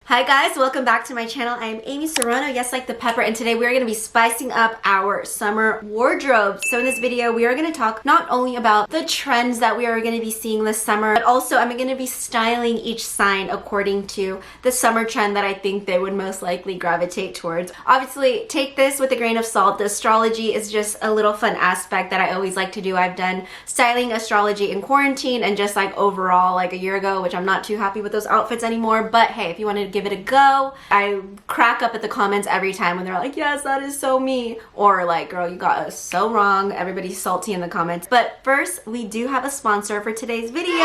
Hi guys, welcome back to my channel. I am Amy Serrano, yes like the pepper, and today we are going to be spicing up our summer wardrobe. So in this video, we are going to talk not only about the trends that we are going to be seeing this summer, but also I'm going to be styling each sign according to the summer trend that I think they would most likely gravitate towards. Obviously, take this with a grain of salt. The astrology is just a little fun aspect that I always like to do. I've done styling astrology in quarantine and just like overall like a year ago, which I'm not too happy with those outfits anymore, but hey, if you wanted to give it a go. I crack up at the comments every time when they're like, yes, that is so me, or like, girl, you got us so wrong. Everybody's salty in the comments. But first, we do have a sponsor for today's video,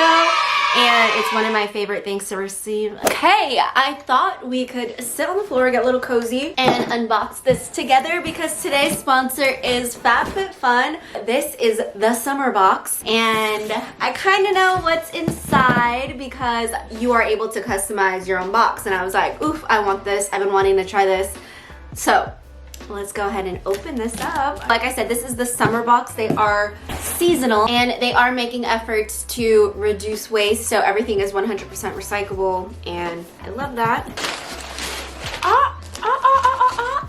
and it's one of my favorite things to receive. Okay, I thought we could sit on the floor, get a little cozy, and unbox this together because today's sponsor is FabFitFun. This is the summer box, and I kind of know what's inside because you are able to customize your own box, and I was like, oof, I want this. I've been wanting to try this. So let's go ahead and open this up. Like I said, this is the summer box. They are seasonal and they are making efforts to reduce waste, so everything is 100% recyclable, and I love that.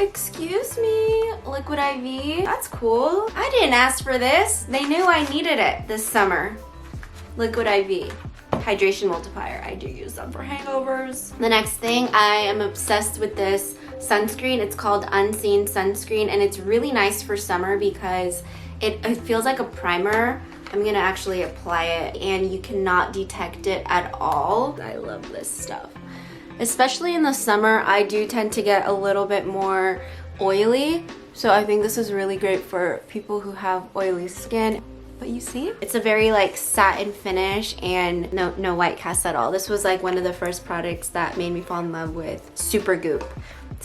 Excuse me, Liquid IV. That's cool. I didn't ask for this. They knew I needed it this summer. Liquid IV. Hydration multiplier. I do use them for hangovers. The next thing, I am obsessed with this sunscreen. It's called Unseen Sunscreen, and it's really nice for summer because it feels like a primer. I'm gonna actually apply it and you cannot detect it at all. I love this stuff. Especially in the summer, I do tend to get a little bit more oily, so I think this is really great for people who have oily skin. But you see, it's a very like satin finish and no white cast at all. This was like one of the first products that made me fall in love with Super Goop.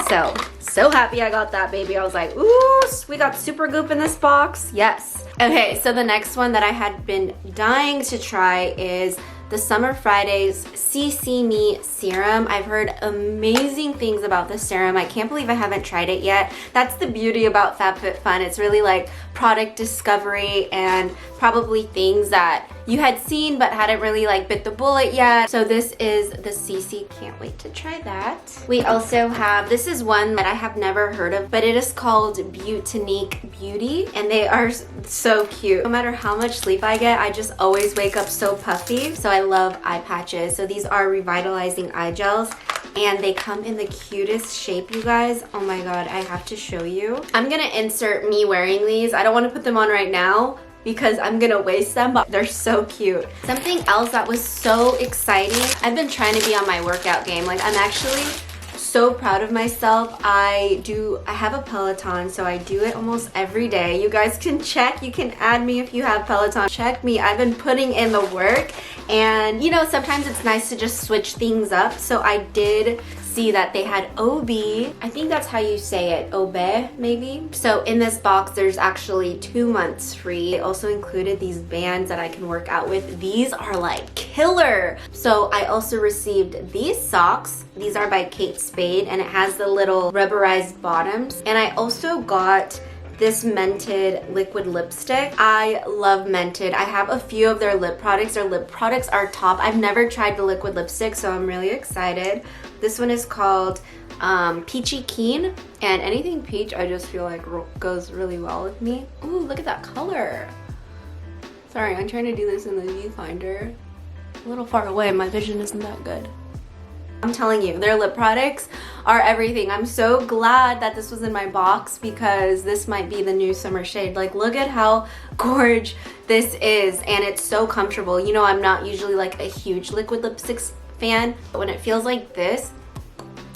So happy I got that, baby. I was like, ooh, we got Super Goop in this box. Yes. Okay, so the next one that I had been dying to try is the Summer Fridays CC Me Serum. I've heard amazing things about this serum. I can't believe I haven't tried it yet. That's the beauty about FabFitFun. It's really like product discovery and probably things that you had seen but hadn't really like bit the bullet yet. So this is the CC. Can't wait to try that. We also have, this is one that I have never heard of, but it is called Butanique Beauty, and they are so cute. No matter how much sleep I get, I just always wake up so puffy. So I love eye patches. So these are revitalizing eye gels, and they come in the cutest shape, you guys. Oh my god, I have to show you. I'm gonna insert me wearing these. I don't want to put them on right now because I'm gonna waste them, but they're so cute. Something else that was so exciting, I've been trying to be on my workout game. Like, I'm actually so proud of myself. I have a Peloton, so I do it almost every day. You guys can check, you can add me if you have Peloton. Check me, I've been putting in the work, and you know, sometimes it's nice to just switch things up. So I did see that they had OB. I think that's how you say it, OB maybe. So in this box, there's actually 2 months free. It also included these bands that I can work out with. These are like killer. So I also received these socks. These are by Kate Spade, and it has the little rubberized bottoms. And I also got this Mented liquid lipstick. I love Mented. I have a few of their lip products. Their lip products are top. I've never tried the liquid lipstick, so I'm really excited. This one is called Peachy Keen, and anything peach I just feel like goes really well with me. Ooh, look at that color. Sorry, I'm trying to do this in the viewfinder. A little far away, my vision isn't that good. I'm telling you, their lip products are everything. I'm so glad that this was in my box because this might be the new summer shade. Like, look at how gorgeous this is, and it's so comfortable. You know, I'm not usually like a huge liquid lipsticks fan, but when it feels like this,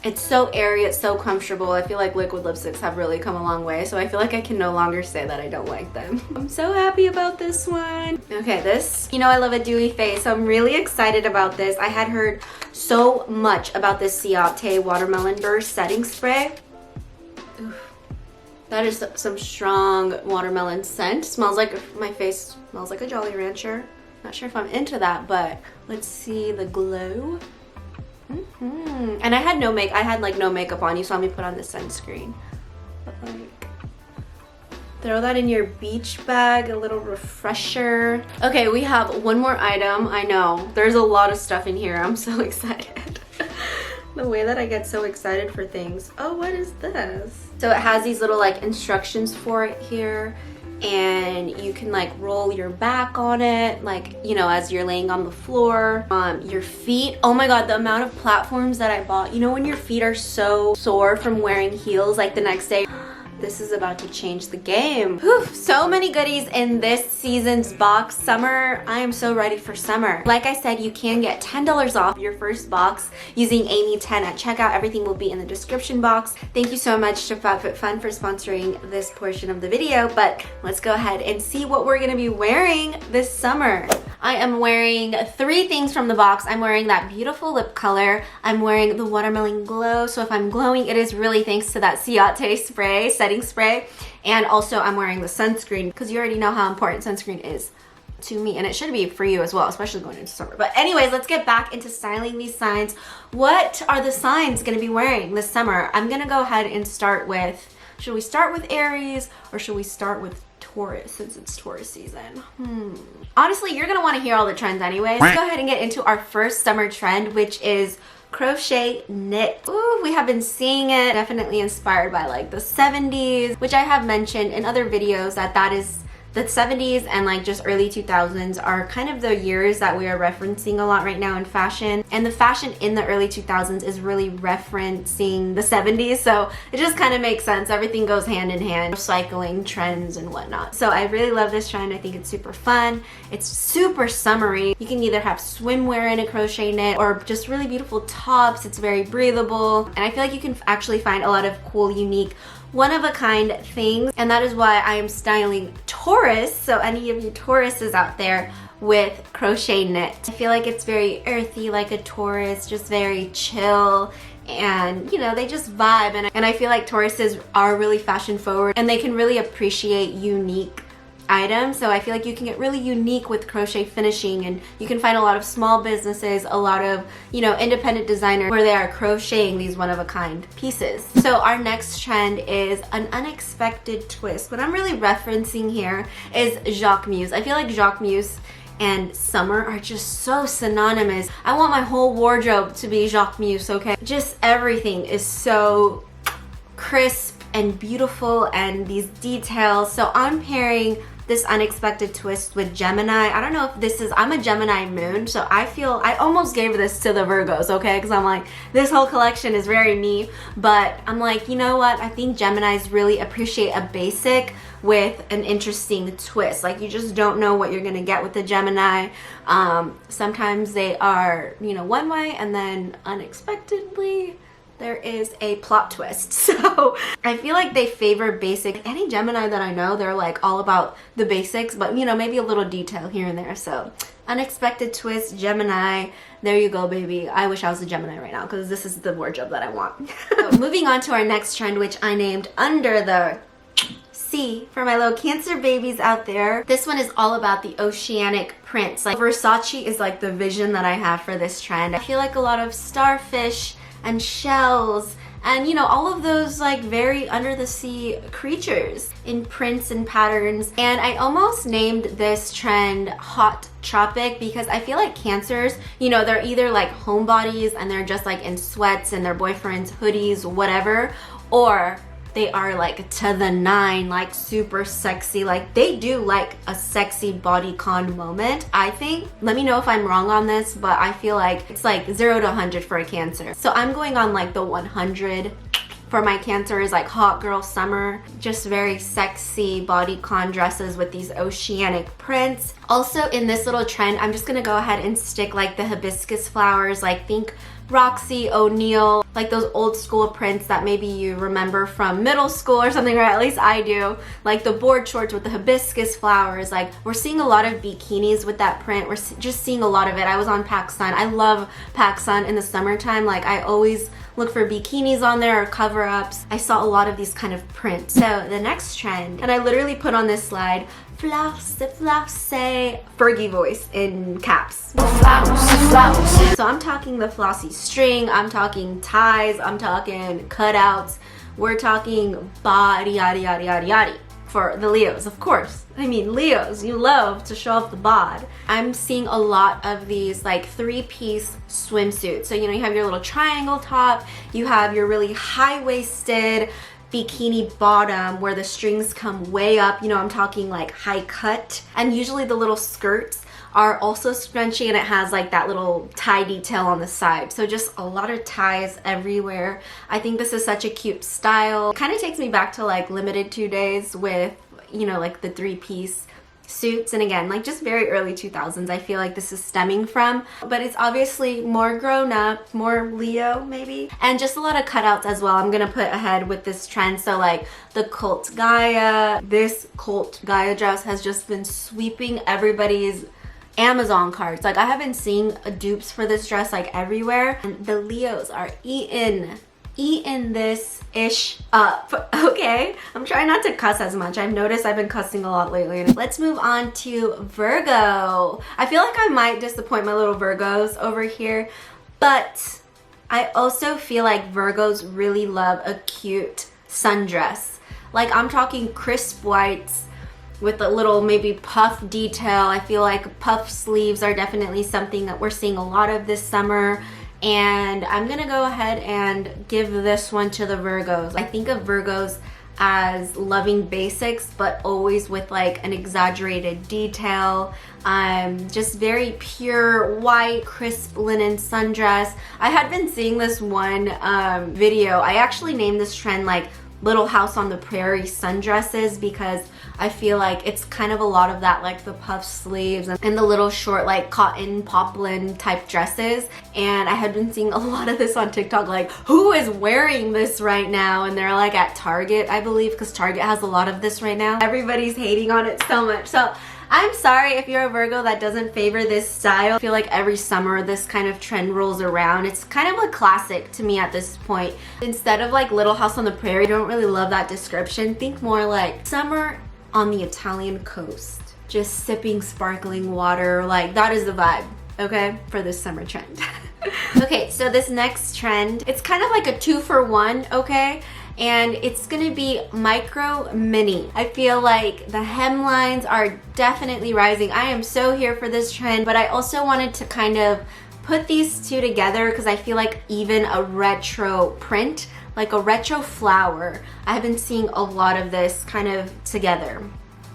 it's so airy, it's so comfortable. I feel like liquid lipsticks have really come a long way, so I feel like I can no longer say that I don't like them. I'm so happy about this one. Okay, this, you know I love a dewy face, so I'm really excited about this. I had heard so much about this Ciate Watermelon Burst Setting Spray. Oof. That is some strong watermelon scent. Smells like, my face smells like a Jolly Rancher. Not sure if I'm into that, but let's see the glow. And I had no makeup on. You saw me put on the sunscreen, but like, throw that in your beach bag, a little refresher. Okay, we have one more item. I know there's a lot of stuff in here. I'm so excited. The way that I get so excited for things. Oh, what is this? So it has these little like instructions for it here, and you can like roll your back on it, like, you know, as you're laying on the floor. Your feet, oh my god, the amount of platforms that I bought. You know when your feet are so sore from wearing heels like the next day? This is about to change the game. Whew, so many goodies in this season's box. Summer, I am so ready for summer. Like I said, you can get $10 off your first box using Amy10 at checkout. Everything will be in the description box. Thank you so much to FabFitFun for sponsoring this portion of the video, but let's go ahead and see what we're gonna be wearing this summer. I am wearing 3 things from the box. I'm wearing that beautiful lip color. I'm wearing the watermelon glow. So if I'm glowing, it is really thanks to that Ciate spray, setting spray. And also I'm wearing the sunscreen because you already know how important sunscreen is to me, and it should be for you as well, especially going into summer. But anyways, let's get back into styling these signs. What are the signs gonna be wearing this summer? I'm gonna go ahead and start with, should we start with Aries or should we start with Taurus, since it's Taurus season? Honestly, you're gonna want to hear all the trends anyways. Let's go ahead and get into our first summer trend, which is crochet knit. Ooh, we have been seeing it, definitely inspired by like the 70s, which I have mentioned in other videos that is the 70s and like just early 2000s are kind of the years that we are referencing a lot right now in fashion. And the fashion in the early 2000s is really referencing the 70s. So it just kind of makes sense. Everything goes hand in hand, cycling trends and whatnot. So I really love this trend. I think it's super fun. It's super summery. You can either have swimwear in a crochet knit or just really beautiful tops. It's very breathable. And I feel like you can actually find a lot of cool, unique, one-of-a-kind things, and that is why I am styling Taurus, so any of you Tauruses out there, with crochet knit. I feel like it's very earthy like a Taurus, just very chill, and you know, they just vibe, and I feel like Tauruses are really fashion forward and they can really appreciate unique items. So I feel like you can get really unique with crochet finishing, and you can find a lot of small businesses, a lot of, you know, independent designers where they are crocheting these one-of-a-kind pieces. So our next trend is an unexpected twist. What I'm really referencing here is Jacquemus. I feel like Jacquemus and summer are just so synonymous. I want my whole wardrobe to be Jacquemus, okay? Just everything is so crisp and beautiful, and these details. So I'm pairing this unexpected twist with Gemini. I don't know if this is, I'm a Gemini moon, so I feel, I almost gave this to the Virgos, okay? Because I'm like, this whole collection is very me, but I'm like, you know what? I think Geminis really appreciate a basic with an interesting twist. Like, you just don't know what you're gonna get with the Gemini. Sometimes they are, you know, one way, and then unexpectedly, there is a plot twist. So I feel like they favor basic. Any Gemini that I know, they're like all about the basics, but you know, maybe a little detail here and there. So unexpected twist, Gemini. There you go, baby. I wish I was a Gemini right now because this is the wardrobe that I want. So moving on to our next trend, which I named Under the Sea for my little Cancer babies out there. This one is all about the oceanic prints. Like Versace is like the vision that I have for this trend. I feel like a lot of starfish and shells and, you know, all of those like very under the sea creatures in prints and patterns. And I almost named this trend Hot Tropic because I feel like Cancers, you know, they're either like homebodies and they're just like in sweats and their boyfriends, hoodies, whatever, or they are like to the nine, like super sexy. Like they do like a sexy bodycon moment, I think. Let me know if I'm wrong on this, but I feel like it's like 0 to 100 for a Cancer. So I'm going on like the 100 for my Cancer is like hot girl summer. Just very sexy bodycon dresses with these oceanic prints. Also in this little trend, I'm just gonna go ahead and stick like the hibiscus flowers, like think Roxy O'Neill, like those old school prints that maybe you remember from middle school or something, or at least I do. Like the board shorts with the hibiscus flowers. Like we're seeing a lot of bikinis with that print. We're just seeing a lot of it. I was on PacSun. I love PacSun in the summertime. Like I always look for bikinis on there or cover-ups. I saw a lot of these kind of prints. So the next trend, and I literally put on this slide, flouse, Fergie voice in caps. So I'm talking the flossy string, I'm talking ties, I'm talking cutouts, we're talking body, yaddy, yaddy, yaddy, yaddy. for the Leos, of course. I mean, Leos, you love to show off the bod. I'm seeing a lot of these like 3-piece swimsuits. So, you know, you have your little triangle top, you have your really high-waisted bikini bottom where the strings come way up. You know, I'm talking like high cut. And usually the little skirts are also scrunchy and it has like that little tie detail on the side. So just a lot of ties everywhere. I think this is such a cute style. It kind of takes me back to like limited 2 days with, you know, like the 3-piece suits. And again, like just very early 2000s, I feel like this is stemming from, but it's obviously more grown up, more Leo maybe, and just a lot of cutouts as well. I'm gonna put ahead with this trend. So like the Cult Gaia, this Cult Gaia dress has just been sweeping everybody's Amazon carts. Like I have been seeing dupes for this dress like everywhere, and the Leos are eating this ish up. Okay, I'm trying not to cuss as much. I've noticed I've been cussing a lot lately. Let's move on to Virgo. I feel like I might disappoint my little Virgos over here, but I also feel like Virgos really love a cute sundress. Like I'm talking crisp whites with a little maybe puff detail. I feel like puff sleeves are definitely something that we're seeing a lot of this summer. And I'm gonna go ahead and give this one to the Virgos. I think of Virgos as loving basics, but always with like an exaggerated detail. Just very pure white, crisp linen sundress. I had been seeing this one video. I actually named this trend like Little House on the Prairie sundresses because I feel like it's kind of a lot of that, like the puff sleeves and the little short like cotton poplin type dresses. And I had been seeing a lot of this on TikTok, like who is wearing this right now? And they're like at Target, I believe, because Target has a lot of this right now. Everybody's hating on it so much. So I'm sorry if you're a Virgo that doesn't favor this style. I feel like every summer this kind of trend rolls around. It's kind of a classic to me at this point. Instead of like Little House on the Prairie, I don't really love that description. Think more like summer on the Italian coast, just sipping sparkling water. Like that is the vibe, okay, for this summer trend. Okay, so this next trend, it's kind of like a 2-for-1, okay? And it's gonna be micro mini. I feel like the hemlines are definitely rising. I am so here for this trend, but I also wanted to kind of put these two together because I feel like even a retro print, like a retro flower, I have been seeing a lot of this kind of together.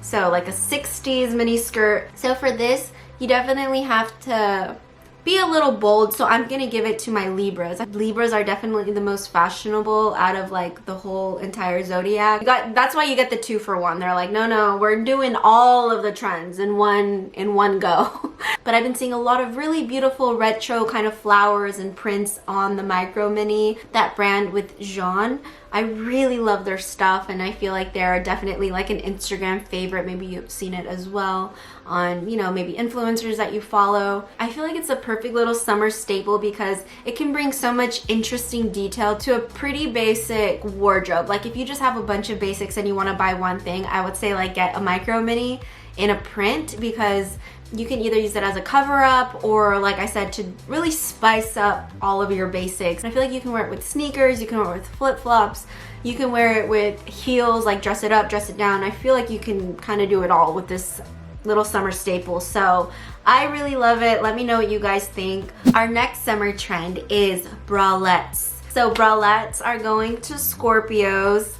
So like a 60s mini skirt. So for this, you definitely have to be a little bold, so I'm gonna give it to my Libras. Libras are definitely the most fashionable out of like the whole entire zodiac. That's why you get the 2-for-1. They're like, no, we're doing all of the trends in one go. But I've been seeing a lot of really beautiful retro kind of flowers and prints on the micro mini, that brand with Jean. I really love their stuff, and I feel like they're definitely like an Instagram favorite. Maybe you've seen it as well on, you know, maybe influencers that you follow. I feel like it's a perfect little summer staple because it can bring so much interesting detail to a pretty basic wardrobe. Like if you just have a bunch of basics and you want to buy one thing, I would say like get a micro mini in a print because you can either use it as a cover up or, like I said, to really spice up all of your basics. I feel like you can wear it with sneakers, you can wear it with flip-flops, you can wear it with heels, like dress it up, dress it down. I feel like you can kind of do it all with this little summer staple. So I really love it. Let me know what you guys think. Our next summer trend is bralettes. So bralettes are going to Scorpios.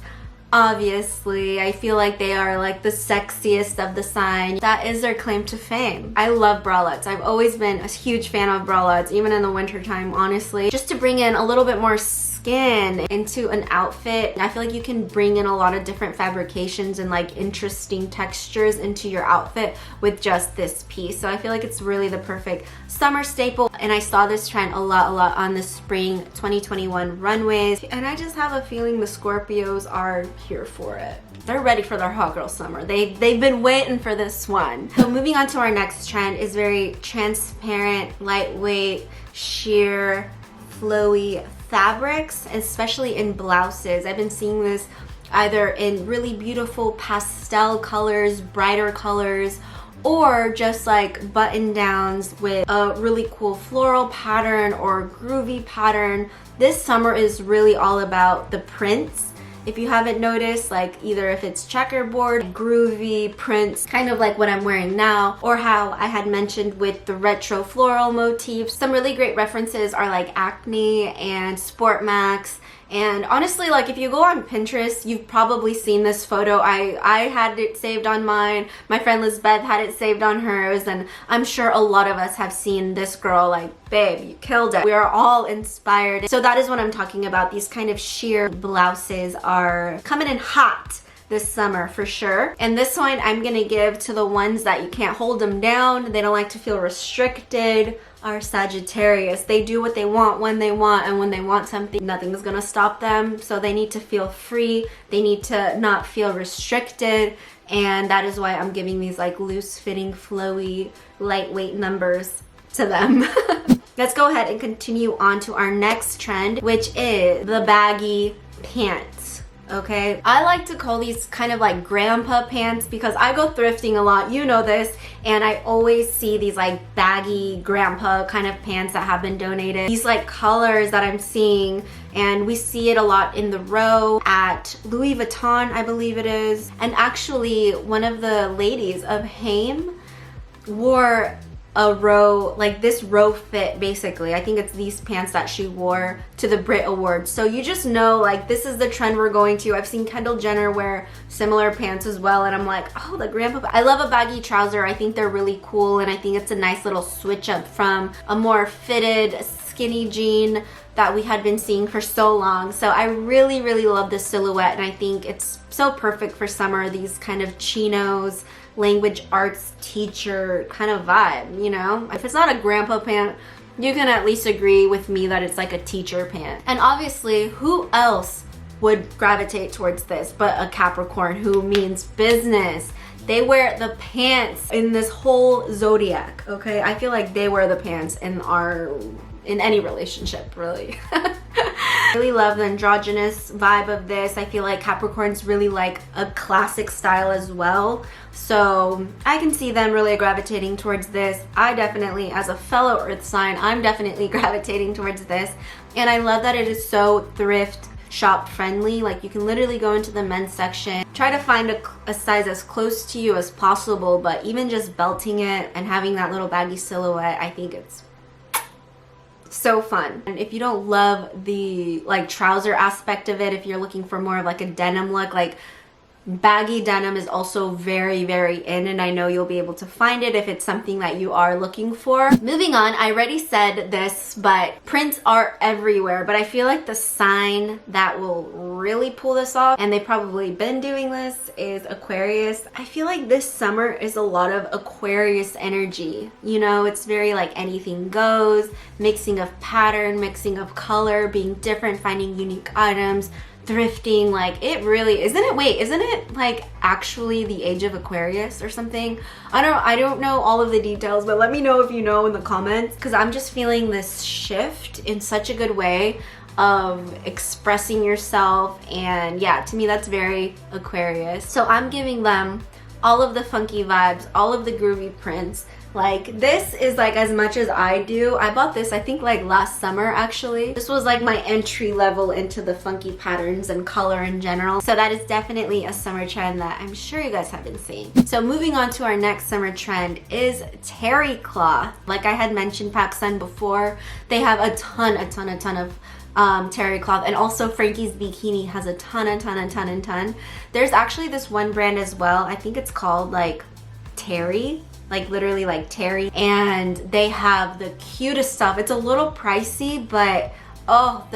Obviously, I feel like they are like the sexiest of the sign. That is their claim to fame. I love bralettes. I've always been a huge fan of bralettes, even in the winter time, honestly. Just to bring in a little bit more skin into an outfit. I feel like you can bring in a lot of different fabrications and like interesting textures into your outfit with just this piece. So I feel like it's really the perfect summer staple. And I saw this trend a lot on the spring 2021 runways. And I just have a feeling the Scorpios are here for it. They're ready for their hot girl summer. They've been waiting for this one. So moving on to our next trend is very transparent, lightweight, sheer, flowy fabrics, especially in blouses. I've been seeing this either in really beautiful pastel colors, brighter colors, or just like button downs with a really cool floral pattern or groovy pattern. This summer is really all about the prints If you haven't noticed, like either if it's checkerboard, groovy prints, kind of like what I'm wearing now, or how I had mentioned with the retro floral motifs. Some really great references are like Acne and Sport Max. And honestly, like if you go on Pinterest, you've probably seen this photo. I had it saved on mine. My friend Lizbeth had it saved on hers. And I'm sure a lot of us have seen this girl like, babe, you killed it. We are all inspired. So that is what I'm talking about. These kind of sheer blouses are coming in hot this summer for sure. And this one I'm gonna give to the ones that you can't hold them down. They don't like to feel restricted. Are Sagittarius. They do what they want when they want, and when they want something, nothing's gonna stop them. So they need to feel free. They need to not feel restricted. And that is why I'm giving these like loose fitting, flowy, lightweight numbers to them. Let's go ahead and continue on to our next trend, which is the baggy pants. Okay, I like to call these kind of like grandpa pants because I go thrifting a lot, you know this, and I always see these like baggy grandpa kind of pants that have been donated. These like colors that I'm seeing, and we see it a lot in the row at Louis Vuitton, I believe it is. And actually one of the ladies of Haim wore a row, like this row fit basically. I think it's these pants that she wore to the Brit Awards. So you just know like this is the trend we're going to. I've seen Kendall Jenner wear similar pants as well, and I'm like, oh, the grandpa. I love a baggy trouser. I think they're really cool, and I think it's a nice little switch up from a more fitted skinny jean that we had been seeing for so long. So I really, really love this silhouette, and I think it's so perfect for summer. These kind of chinos, language arts teacher kind of vibe, you know? If it's not a grandpa pant, you can at least agree with me that it's like a teacher pant. And obviously, who else would gravitate towards this but a Capricorn who means business? They wear the pants in this whole zodiac, okay? I feel like they wear the pants in any relationship, really. I really love the androgynous vibe of this. I feel like Capricorns really like a classic style as well. So I can see them really gravitating towards this. I definitely, as a fellow earth sign, I'm definitely gravitating towards this. And I love that it is so thrift shop friendly. Like you can literally go into the men's section, try to find a size as close to you as possible, but even just belting it and having that little baggy silhouette, I think it's so fun. And if you don't love the like trouser aspect of it, if you're looking for more of like a denim look, like baggy denim is also very, very in, and I know you'll be able to find it if it's something that you are looking for. Moving on, I already said this, but prints are everywhere, but I feel like the sign that will really pull this off, and they've probably been doing this, is Aquarius. I feel like this summer is a lot of Aquarius energy. You know, it's very like anything goes, mixing of pattern, mixing of color, being different, finding unique items, thrifting. Like it really isn't it like actually the age of Aquarius or something? I don't know all of the details, but let me know if you know in the comments, because I'm just feeling this shift in such a good way of expressing yourself. And yeah, to me that's very Aquarius. So I'm giving them all of the funky vibes, all of the groovy prints. Like this is like as much as I do. I bought this I think like last summer actually. This was like my entry level into the funky patterns and color in general. So that is definitely a summer trend that I'm sure you guys have been seeing. So moving on to our next summer trend is TERRYCLOTH. Like I had mentioned PacSun before, they have a ton of TERRYCLOTH, and also Frankie's Bikini has a ton. There's actually this one brand as well, I think it's called like Terry, like literally like Terry, and they have the cutest stuff. It's a little pricey, but oh,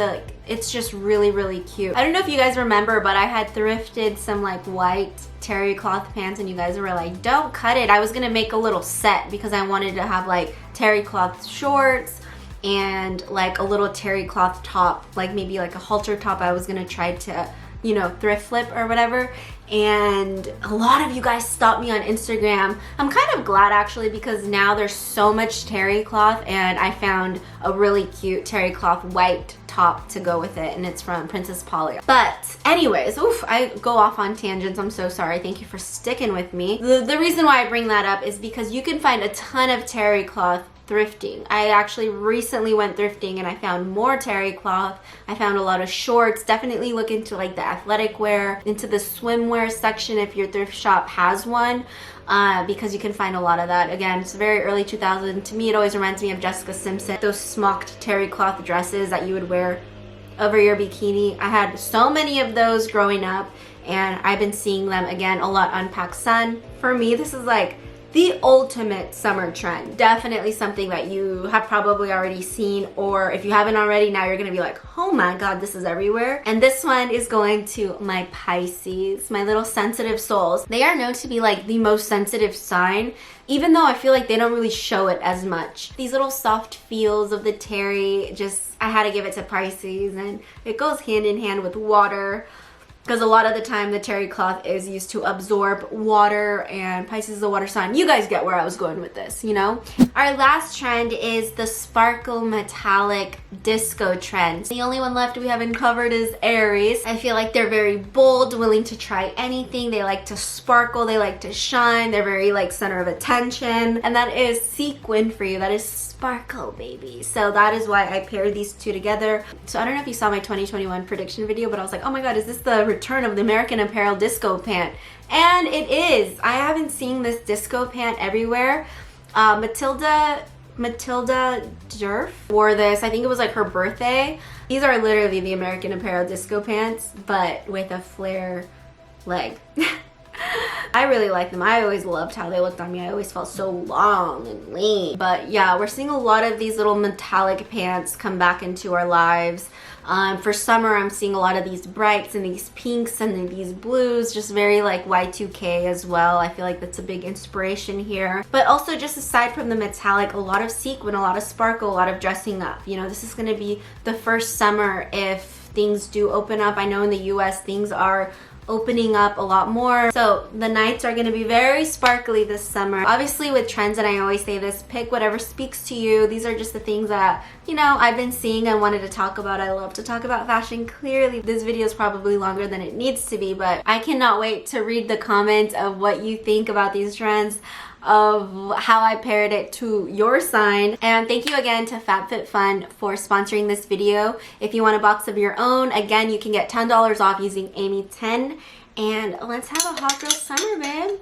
it's just really, really cute. I don't know if you guys remember, but I had thrifted some like white TERRYCLOTH pants, and you guys were like, don't cut it. I was gonna make a little set because I wanted to have like TERRYCLOTH shorts and like a little TERRYCLOTH top, like maybe like a halter top. I was gonna try to, you know, thrift flip or whatever. And a lot of you guys stopped me on Instagram. I'm kind of glad actually, because now there's so much TERRYCLOTH, and I found a really cute TERRYCLOTH white top to go with it, and it's from Princess Polly. But anyways, oof, I go off on tangents. I'm so sorry. Thank you for sticking with me. The reason why I bring that up is because you can find a ton of TERRYCLOTH thrifting. I actually recently went thrifting and I found more terry cloth. I found a lot of shorts. Definitely look into like the athletic wear, into the swimwear section if your thrift shop has one. Because you can find a lot of that. Again, it's very early 2000. To me, it always reminds me of Jessica Simpson. Those smocked terry cloth dresses that you would wear over your bikini. I had so many of those growing up, and I've been seeing them again a lot on PacSun. For me, this is like the ultimate summer trend. Definitely something that you have probably already seen, or if you haven't already, now you're gonna be like, oh my god, this is everywhere. And this one is going to my Pisces, my little sensitive souls. They are known to be like the most sensitive sign, even though I feel like they don't really show it as much. These little soft feels of the terry, just, I had to give it to Pisces, and it goes hand in hand with water. Because a lot of the time the terry cloth is used to absorb water, and Pisces is a water sign. You guys get where I was going with this, you know? Our last trend is the sparkle metallic disco trend. The only one left we haven't covered is Aries. I feel like they're very bold, willing to try anything. They like to sparkle, they like to shine. They're very like center of attention. And that is sequin for you. That is sparkle, baby. So that is why I paired these two together. So I don't know if you saw my 2021 prediction video, but I was like, oh my god, is this the return of the American Apparel disco pant? And it is. I haven't seen this disco pant everywhere. Matilda Durf wore this. I think it was like her birthday. These are literally the American Apparel disco pants, but with a flare leg. I really like them. I always loved how they looked on me. I always felt so long and lean. But yeah, we're seeing a lot of these little metallic pants come back into our lives. For summer, I'm seeing a lot of these brights and these pinks and then these blues, just very like Y2K as well. I feel like that's a big inspiration here. But also, just aside from the metallic, a lot of sequin, a lot of sparkle, a lot of dressing up. You know, this is gonna be the first summer if things do open up. I know in the US things are opening up a lot more, so the nights are going to be very sparkly this summer. Obviously with trends, and I always say this, pick whatever speaks to you. These are just the things that, you know, I've been seeing and wanted to talk about. I love to talk about fashion. Clearly this video is probably longer than it needs to be, but I cannot wait to read the comments of what you think about these trends, of how I paired it to your sign. And thank you again to FabFitFun for sponsoring this video. If you want a box of your own, again, you can get $10 off using Amy10. And let's have a hot girl summer, babe.